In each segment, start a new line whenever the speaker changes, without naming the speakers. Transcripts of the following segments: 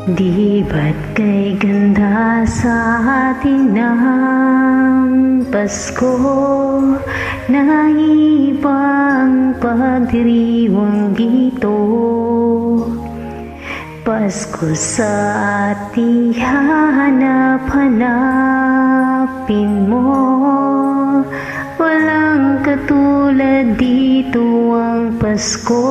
Di ba't kay ganda sa atin ng Pasko, naibang pagdiriwang dito. Pasko sa ating hanap-hanapin mo, walang katulad dito ang Pasko.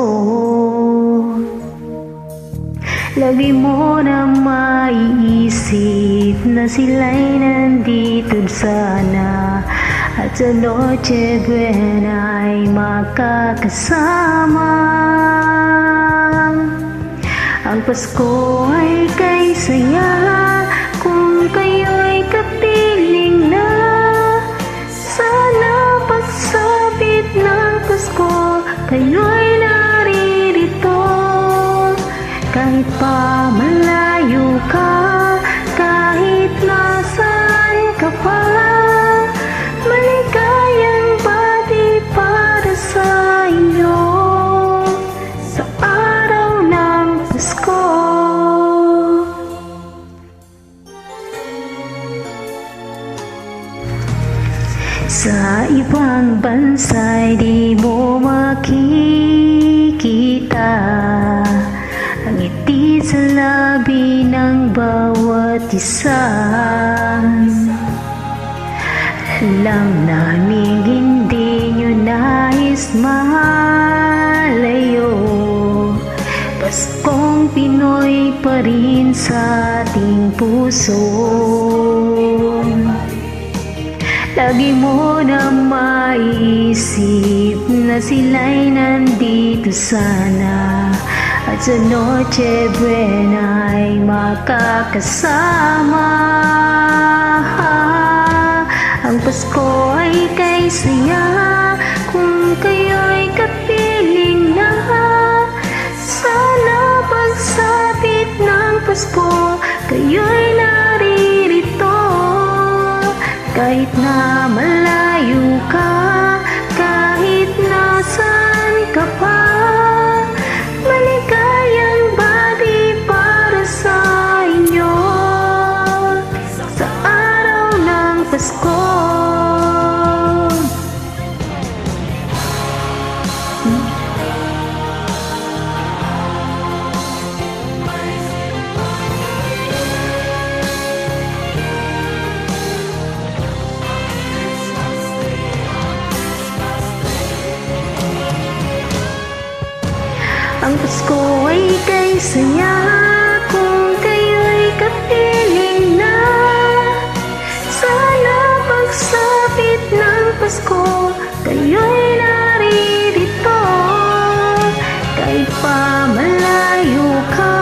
Lagi mo na maiisip na sila'y nandito sana, at sa Noche Buena ay makakasama. Ang Pasko ay kay saya kung kayo'y kapiling na. Sana pagsapit ng Pasko kayo'y naririto. Kahit pa malayo ka, kahit nasaan ka pa, maligayang bati para sa inyo sa araw ng Pasko. Sa ibang bansa'y di mo makikita ang ngiti sa labi ng bawat isa. Alam namin hindi nyo nais malayo, Paskong Pinoy pa rin sa ating puso. Lagi mo na maiisip na sila'y nandito sana, at sa Noche Buena ay makakasama. Ang Pasko ay kay saya kung kayo'y kapiling na. Sana pagsapit ng Pasko kayo'y naririto. Kahit na malayo ka, kahit nasaan ka pa, maligayang bati para sa inyo sa araw ng Pasko. Ang Pasko ay kay saya kung kayo'y kapiling na. Sana pagsapit ng Pasko kayo'y naririto. Kahit pa malayo ka,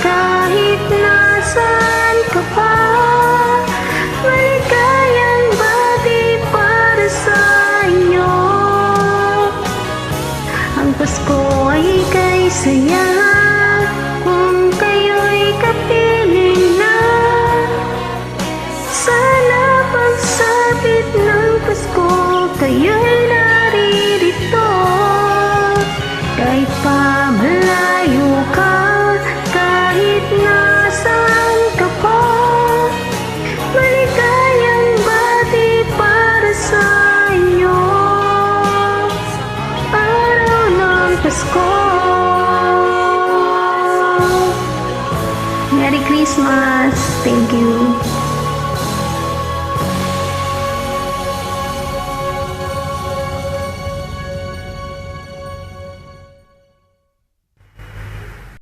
kahit nasaan ka pa, maligayang bati para sa inyo. Ang Pasko ay kay saya kung kayo'y kapiling na. Sana pagsapit ng Pasko kayo'y naririto. Kahit pa malayo ka, kahit nasaan ka pa, maligayang bati para sa inyo araw ng Pasko. Merry Christmas! Thank you!